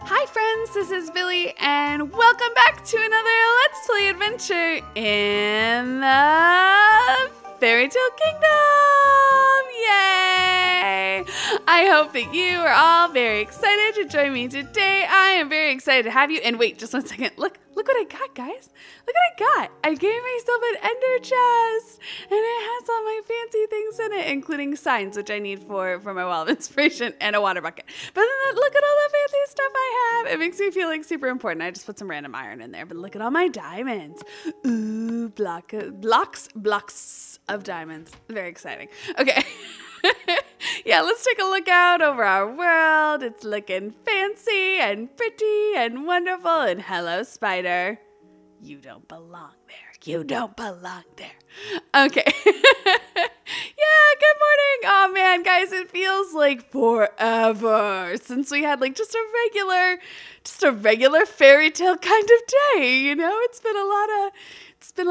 Hi friends, this is Billy, and welcome back to another Let's Play adventure in the Fairy Tale Kingdom! Yay! I hope that you are all very excited to join me today. I am very excited to have you. And wait, just 1 second. Look what I got, guys. Look what I got. I gave myself an ender chest, and it has all my fancy things in it, including signs, which I need for my wall of inspiration, and a water bucket. But then look at all the fancy stuff I have. It makes me feel like super important. I just put some random iron in there, but look at all my diamonds. Ooh, blocks of diamonds. Very exciting. Okay. Yeah, let's take a look out over our world. It's looking fancy and pretty and wonderful. And hello, spider. You don't belong there. You don't belong there. Okay. Yeah, good morning. Oh man, guys, it feels like forever since we had like just a regular fairy tale kind of day, you know? It's been a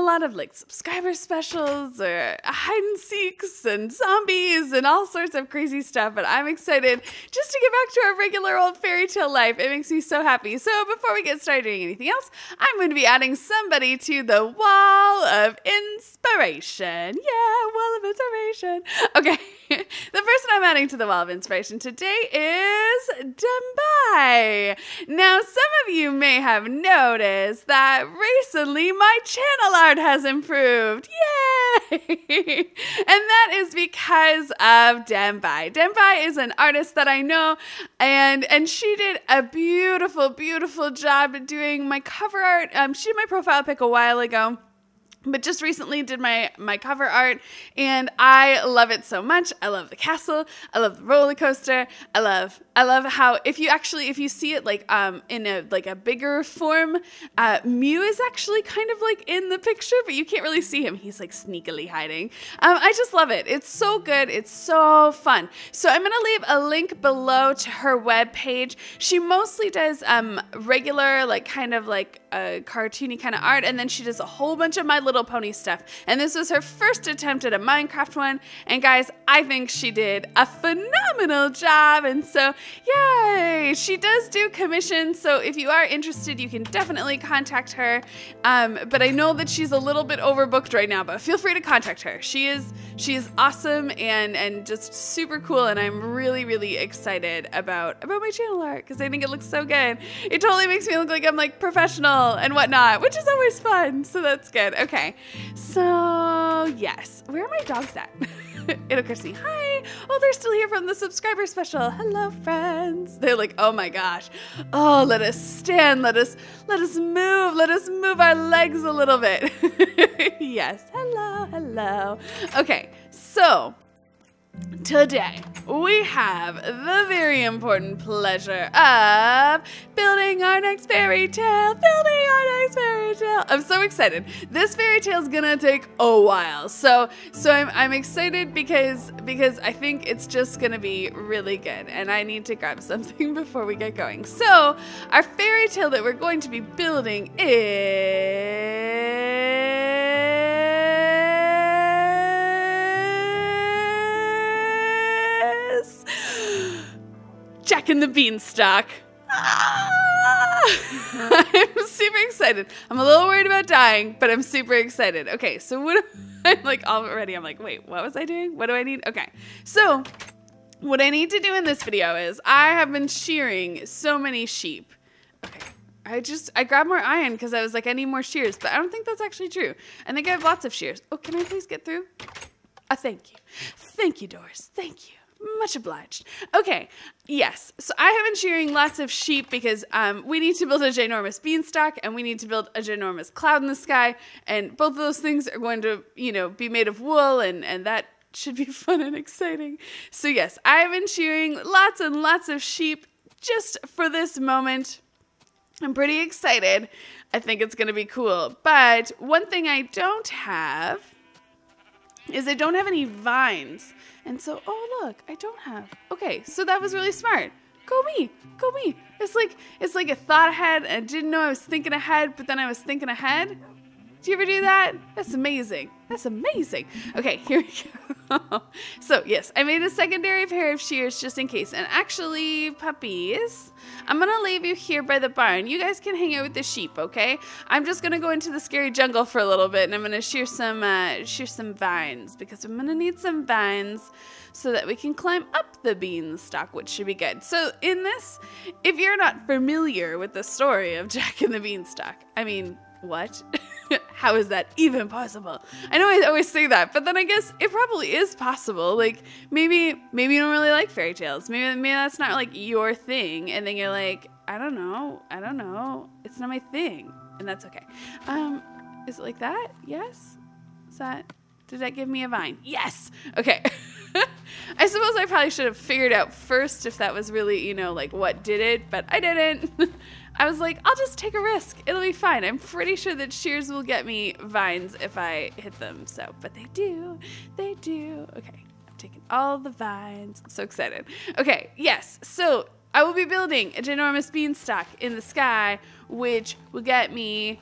lot of like subscriber specials or hide and seeks and zombies and all sorts of crazy stuff. But I'm excited just to get back to our regular old fairy tale life. It makes me so happy. So before we get started doing anything else, I'm going to be adding somebody to the wall of inspiration. Yeah, wall of inspiration. Okay, the person I'm adding to the wall of inspiration today is Dembai. Now, some of you may have noticed that recently my channel art has improved. Yay! And that is because of Dembai. Dembai is an artist that I know, and she did a beautiful job doing my cover art. She did my profile pic a while ago, but just recently did my cover art, and I love it so much. I love the castle. I love the roller coaster. I love how if you see it like in a bigger form, Mew is actually kind of like in the picture, but you can't really see him. He's like sneakily hiding. I just love it. It's so good. It's so fun. So I'm gonna leave a link below to her webpage. She mostly does regular like kind of like cartoony kind of art, and then she does a whole bunch of My Little Pony stuff. And this was her first attempt at a Minecraft one. And guys, I think she did a phenomenal job. And so, yay! She does do commissions. So if you are interested, you can definitely contact her. But I know that she's a little bit overbooked right now, but feel free to contact her. She is awesome and just super cool. And I'm really excited about my channel art because I think it looks so good. It totally makes me look like I'm like professional and whatnot, which is always fun. So that's good. Okay. So yes, where are my dogs at? It occurs to me, hi. Oh, they're still here from the subscriber special. Hello, friends. They're like, oh my gosh. Oh, let us stand. Let us move. Let us move our legs a little bit. Yes. Hello. Okay. So today, we have the very important pleasure of building our next fairy tale. I'm so excited. This fairy tale is gonna take a while. So I'm excited because I think it's just gonna be really good, and I need to grab something before we get going. So our fairy tale that we're going to be building is Jack and the Beanstalk. I'm super excited. I'm a little worried about dying, but I'm super excited. Okay, so what I'm like already, I'm like, wait, what was I doing? What do I need? Okay, so what I need to do in this video is I have been shearing so many sheep. Okay, I grabbed more iron because I was like, I need more shears, but I don't think that's actually true. I think I have lots of shears. Oh, can I please get through? Thank you. Thank you, Doris. Thank you. Much obliged. Okay, yes. So I have been shearing lots of sheep because we need to build a ginormous beanstalk and we need to build a ginormous cloud in the sky. And both of those things are going to, be made of wool, and that should be fun and exciting. So yes, I've been shearing lots and lots of sheep just for this moment. I'm pretty excited. I think it's going to be cool. But one thing I don't have is I don't have any vines. And so, oh look, I don't have. Okay, so that was really smart. Go me. It's like a thought ahead. I didn't know I was thinking ahead, but then I was thinking ahead. Do you ever do that? That's amazing. That's amazing. Okay, here we go. So yes, I made a secondary pair of shears just in case. And actually, puppies, I'm gonna leave you here by the barn. You guys can hang out with the sheep, okay? I'm just gonna go into the scary jungle for a little bit, and I'm gonna shear some vines, because I'm gonna need some vines so that we can climb up the beanstalk, which should be good. So in this, if you're not familiar with the story of Jack and the Beanstalk, I mean, what? How is that even possible? I know I always say that, but then I guess it probably is possible. Like, maybe you don't really like fairy tales. Maybe that's not like your thing, and then you're like, I don't know. It's not my thing, and that's okay. Is it like that? Yes? Did that give me a vine? Yes! Okay. I suppose I probably should have figured out first if that was really, like what did it, but I didn't. I was like, I'll just take a risk. It'll be fine. I'm pretty sure that shears will get me vines if I hit them. So, but they do. They do. Okay, I'm taking all the vines. I'm so excited. Okay, yes. So I will be building a ginormous beanstalk in the sky, which will get me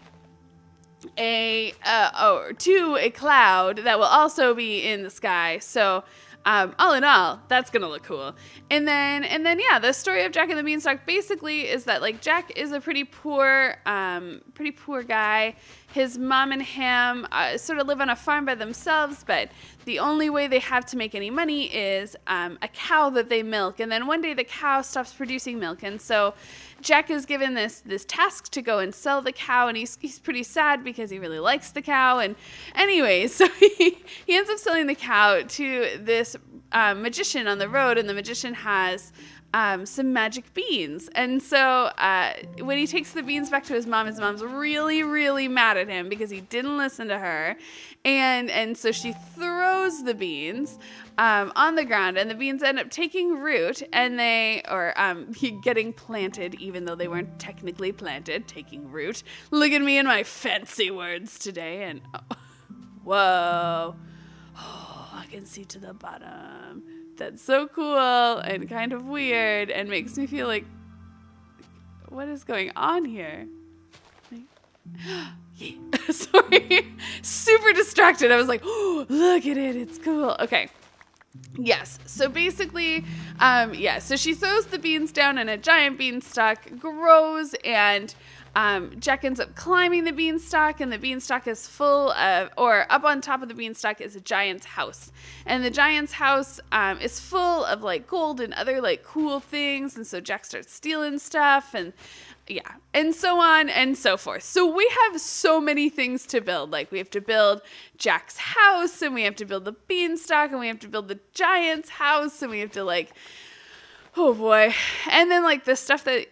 to a cloud that will also be in the sky. So all in all, that's gonna look cool. And then yeah, the story of Jack and the Beanstalk basically is that like Jack is a pretty poor guy. His mom and him sort of live on a farm by themselves, but the only way they have to make any money is a cow that they milk. And then one day the cow stops producing milk, and so Jack is given this task to go and sell the cow, and he's pretty sad because he really likes the cow. And anyway, so he ends up selling the cow to this magician on the road, and the magician has some magic beans. And so when he takes the beans back to his mom's really, really mad at him because he didn't listen to her. And so she throws the beans on the ground, and the beans end up taking root, and getting planted, even though they weren't technically planted, taking root. Look at me and my fancy words today. And whoa, I can see to the bottom. That's so cool and kind of weird and makes me feel like, what is going on here? Yeah. Sorry, super distracted. I was like, oh, look at it, it's cool. Okay. Yes, so basically, so she throws the beans down, and a giant beanstalk grows, and Jack ends up climbing the beanstalk, and the beanstalk is full of, or up on top of the beanstalk is a giant's house. And the giant's house is full of like gold and other like cool things. And so Jack starts stealing stuff, and yeah, and so on and so forth. So we have so many things to build. Like we have to build Jack's house, and we have to build the beanstalk, and we have to build the giant's house, and we have to like, oh boy. And then like the stuff that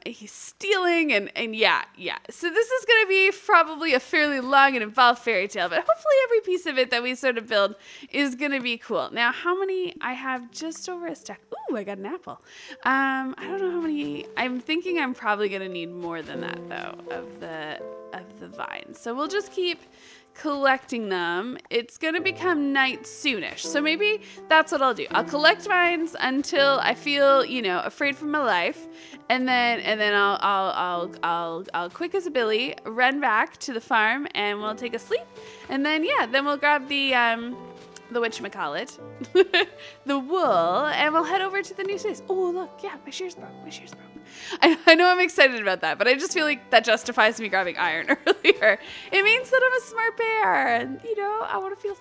he's stealing, and yeah. So this is going to be probably a fairly long and involved fairy tale, but hopefully every piece of it that we sort of build is going to be cool. Now, how many? I have just over a stack. Ooh, I got an apple. I don't know how many. I'm thinking I'm probably going to need more than that though of the vines. So we'll just keep collecting them. It's gonna become night soonish, so maybe that's what I'll do. I'll collect vines until I feel, afraid for my life, and then I'll quick as a billy run back to the farm, and we'll take a sleep, and then we'll grab the whatchamacallit, the wool, and we'll head over to the new space. Oh look, yeah, my shears broke. I know I'm excited about that, but I just feel like that justifies me grabbing iron earlier. It means that I'm a smart bear, and I want to feel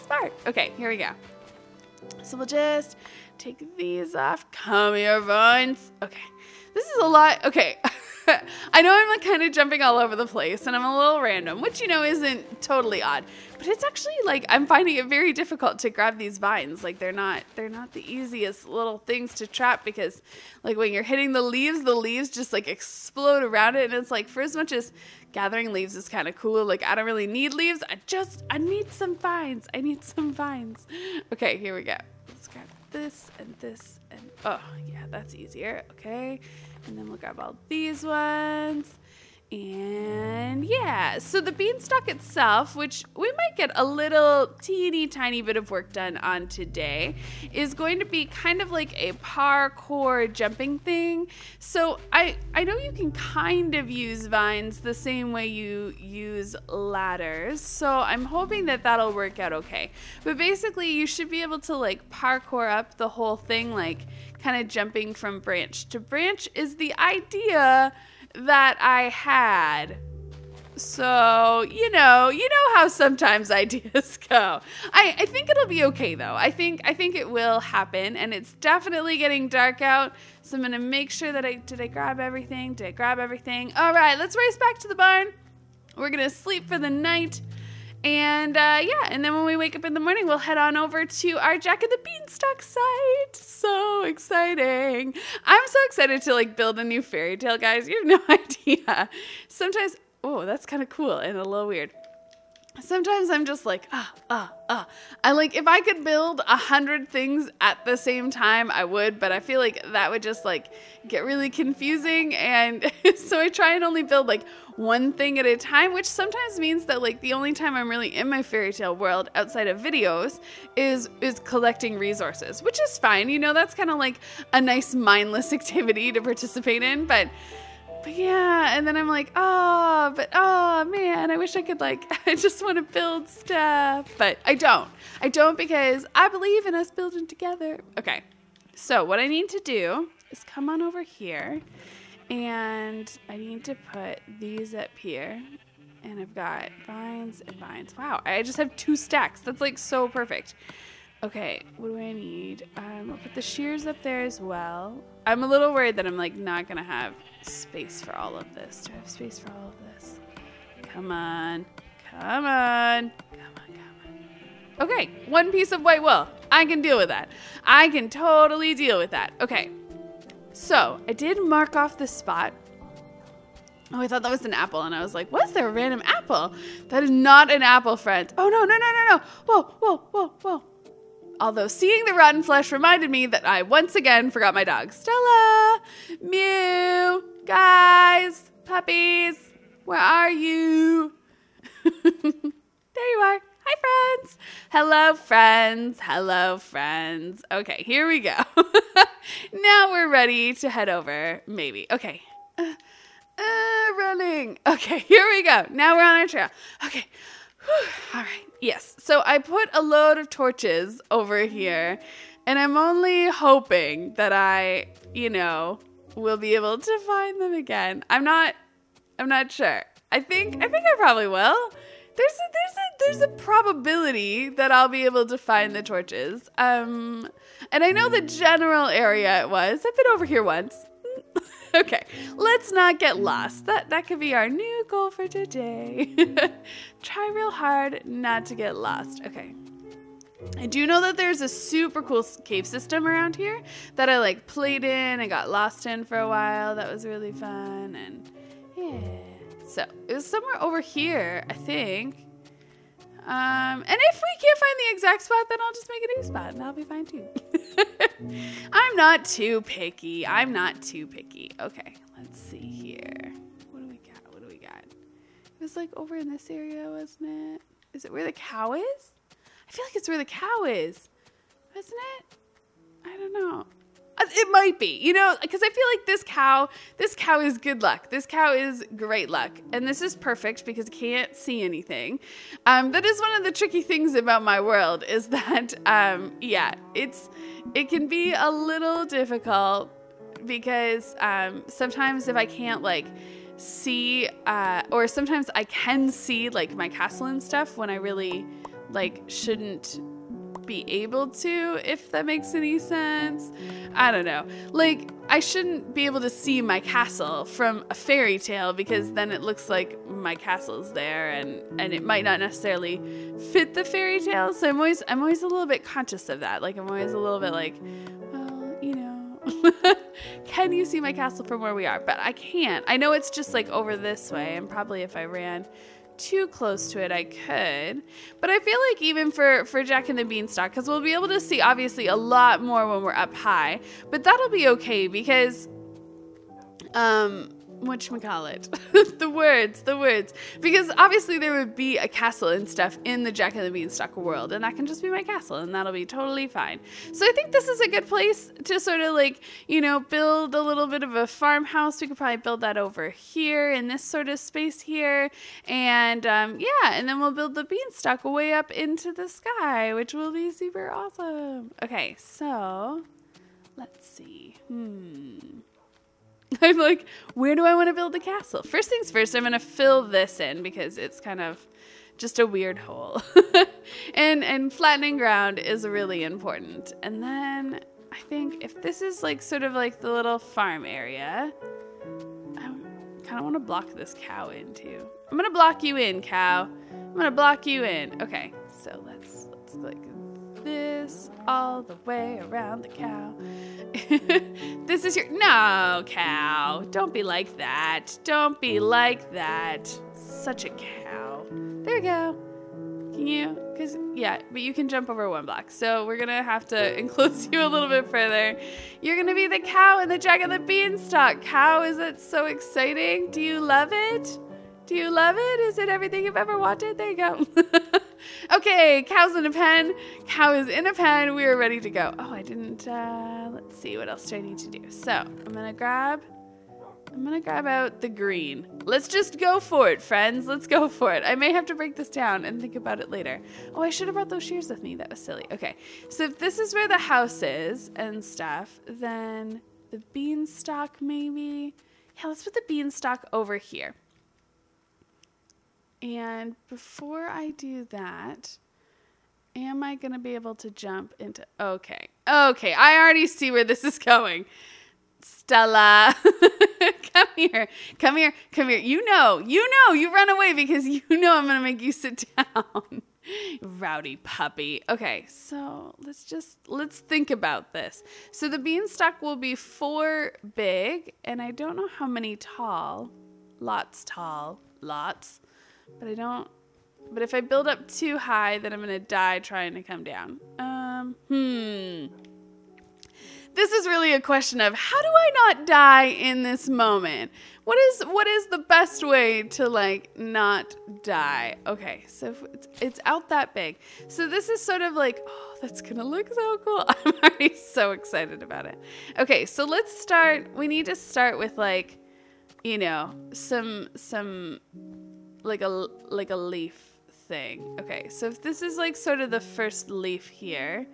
smart. Okay, here we go. So we'll just take these off. Come here, vines. Okay, this is a lot. Okay, I know I'm like kind of jumping all over the place, and I'm a little random, which isn't totally odd. But it's actually like I'm finding it very difficult to grab these vines. Like they're not the easiest little things to trap, because like when you're hitting the leaves just like explode around it, and it's like, for as much as gathering leaves is kind of cool, like I don't really need leaves. I need some vines. Okay, here we go. Let's grab this, and oh yeah, that's easier. Okay, and then we'll grab all these ones. And yeah, so the beanstalk itself, which we might get a little teeny tiny bit of work done on today, is going to be kind of like a parkour jumping thing. So I know you can kind of use vines the same way you use ladders. So I'm hoping that that'll work out okay. But basically you should be able to like parkour up the whole thing, like kind of jumping from branch to branch is the idea that I had. So, you know how sometimes ideas go. I think it'll be okay though. I think it will happen, and it's definitely getting dark out. So I'm gonna make sure that did I grab everything? Did I grab everything? All right, let's race back to the barn. We're gonna sleep for the night. And yeah, and then when we wake up in the morning, we'll head on over to our Jack and the Beanstalk site. So exciting. I'm so excited to like build a new fairy tale, guys. You have no idea. Sometimes, oh, that's kind of cool and a little weird. Sometimes I'm just like, I like, if I could build 100 things at the same time, I would, but I feel like that would just like get really confusing. And so I try and only build like one thing at a time, which sometimes means that like the only time I'm really in my fairy tale world outside of videos is collecting resources, which is fine. You know, that's kind of like a nice mindless activity to participate in, but yeah, and then I'm like, oh man, I wish I could like, I just want to build stuff, but I don't because I believe in us building together. Okay, so what I need to do is come on over here, and I need to put these up here, and I've got vines and vines. Wow, I just have 2 stacks. That's like so perfect. Okay, what do I need? I'll put the shears up there as well. I'm a little worried that I'm like not gonna have space for all of this. Do I have space for all of this? Come on, come on, come on, come on. Okay, 1 piece of white wool. I can deal with that. I can totally deal with that. Okay, so I did mark off this spot. Oh, I thought that was an apple, and I was like, was there a random apple? That is not an apple, friends. Oh, no, no, no, no, no. Whoa, whoa, whoa, whoa. Although seeing the rotten flesh reminded me that I once again forgot my dog. Stella! Mew! Guys! Puppies! Where are you? There you are. Hi, friends. Hello, friends. Hello, friends. Okay, here we go. Now we're ready to head over. Maybe. Okay. Running. Okay, here we go. Now we're on our trail. Okay. Whew. All right. Yes. So I put a load of torches over here, and I'm only hoping that I, will be able to find them again. I'm not sure. I think I probably will. There's a probability that I'll be able to find the torches. And I know the general area it was. I've been over here once. Okay, let's not get lost. That could be our new goal for today. Try real hard not to get lost. Okay. I do know that there's a super cool cave system around here that I like played in and got lost in for a while. That was really fun, and yeah. So it was somewhere over here, I think. And if we can't find the exact spot, then I'll just make a new spot, and that'll be fine too. I'm not too picky. I'm not too picky. Okay, let's see here. What do we got? What do we got? It was like over in this area, wasn't it? Is it where the cow is? I feel like it's where the cow is. Wasn't it? I don't know. It might be, because I feel like this cow is good luck. This cow is great luck. And this is perfect because I can't see anything. That is one of the tricky things about my world is that, yeah, it can be a little difficult because sometimes if I can't like see, or sometimes I can see like my castle and stuff when I really like shouldn't be able to, if that makes any sense. I don't know. Like, I shouldn't be able to see my castle from a fairy tale because then it looks like my castle's there and it might not necessarily fit the fairy tale. So I'm always a little bit conscious of that. Like, I'm always a little bit like, well, can you see my castle from where we are? But I can't. I know it's just like over this way, and probably if I ran too close to it I could, but I feel like even for Jack and the Beanstalk, because we'll be able to see obviously a lot more when we're up high, but that'll be okay because whatchamacallit, the words, because obviously there would be a castle and stuff in the Jack and the Beanstalk world, and that can just be my castle, and that'll be totally fine. So I think this is a good place to sort of like, you know, build a little bit of a farmhouse. We could probably build that over here in this sort of space here, and yeah, and then we'll build the beanstalk way up into the sky, which will be super awesome. Okay, so let's see. I'm like, where do I want to build the castle? First things first, I'm going to fill this in because it's kind of just a weird hole. and flattening ground is really important. And then I think if this is like sort of like the little farm area, I kind of want to block this cow in too. I'm going to block you in, cow. I'm going to block you in. Okay, so let's like this all the way around the cow. This is your, no, cow, don't be like that. Don't be like that. Such a cow. There we go. Can you, because, yeah, but you can jump over one block. So we're going to have to enclose you a little bit further. You're going to be the cow in the Jack and the Beanstalk. Cow, is it so exciting? Do you love it? Do you love it? Is it everything you've ever wanted? There you go. Okay, cow's in a pen. Cow is in a pen. We are ready to go. Oh, I didn't, let's see, what else do I need to do? So I'm gonna grab out the green. Let's just go for it, friends. Let's go for it. I may have to break this down and think about it later. Oh, I should have brought those shears with me. That was silly. Okay, so if this is where the house is and stuff, then the beanstalk maybe. Yeah, let's put the beanstalk over here. And before I do that, am I going to be able to jump into... Okay, I already see where this is going. Stella, come here. You run away because you know I'm going to make you sit down. Rowdy puppy. Okay, so let's think about this. So the beanstalk will be 4 big, and I don't know how many tall. Lots. But if I build up too high, then I'm going to die trying to come down. This is really a question of how do I not die in this moment? What is the best way to like not die? Okay, so it's out that big. So this is sort of like, oh, that's going to look so cool. I'm already so excited about it. Okay, so let's start. We need to start with like, you know, some like a leaf thing. Okay, so if this is like sort of the first leaf here,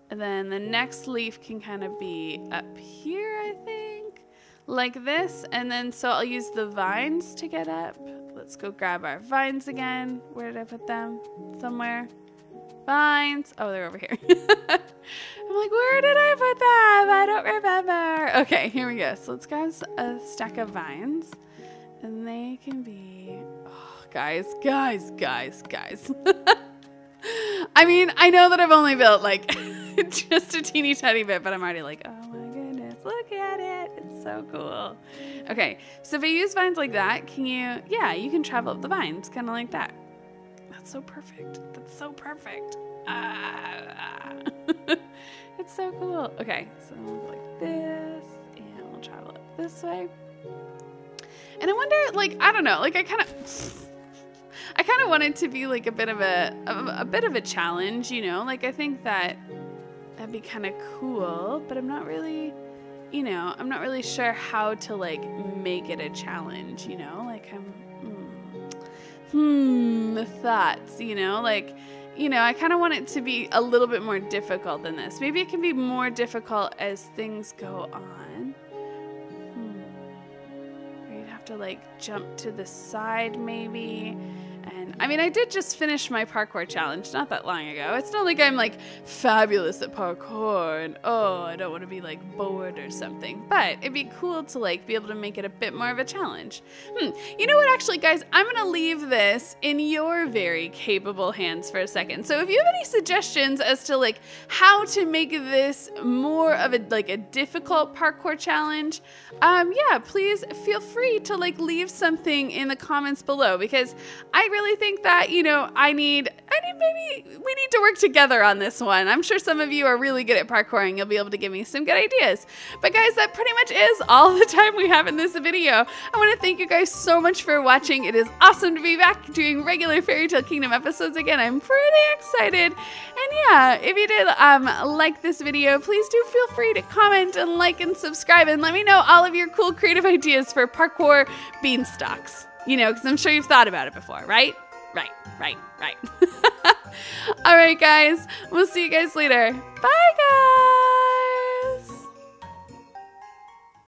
and then the next leaf can kind of be up here, I think, like this, and then so I'll use the vines to get up. Let's go grab our vines again. Where did I put them? Somewhere. Vines. Oh, they're over here. I'm like, where did I put them? I don't remember. Okay, here we go. So let's grab a stack of vines, and they can be... Guys. I mean, I know that I've only built like just a teeny tiny bit, but I'm already like, oh my goodness, look at it. It's so cool. Okay, so if I use vines like that, can you, yeah, you can travel up the vines, kind of like that. That's so perfect. It's so cool. Okay, so we'll go like this, and we'll travel up this way. And I wonder, like, I don't know, like I kind of want it to be like a bit of a challenge, you know? Like I think that'd be kind of cool, but I'm not really, you know, I'm not really sure how to like make it a challenge, you know? Like thoughts, you know? Like, you know, I kind of want it to be a little bit more difficult than this. Maybe it can be more difficult as things go on. Or you'd have to like jump to the side maybe. And I mean, I did just finish my parkour challenge not that long ago. It's not like I'm like fabulous at parkour and oh, I don't want to be like bored or something. But it'd be cool to like be able to make it a bit more of a challenge. You know what, actually, guys, I'm going to leave this in your very capable hands for a second. So if you have any suggestions as to like how to make this more of a like a difficult parkour challenge, yeah, please feel free to like leave something in the comments below, because I really think that, you know, maybe we need to work together on this one. I'm sure some of you are really good at parkouring. You'll be able to give me some good ideas. But guys, that pretty much is all the time we have in this video. I want to thank you guys so much for watching. It is awesome to be back doing regular Fairy Tale Kingdom episodes again. I'm pretty excited. And yeah, if you did like this video, please do feel free to comment and like and subscribe and let me know all of your cool creative ideas for parkour beanstalks. You know, because I'm sure you've thought about it before, right? Right. All right, guys. We'll see you guys later. Bye, guys.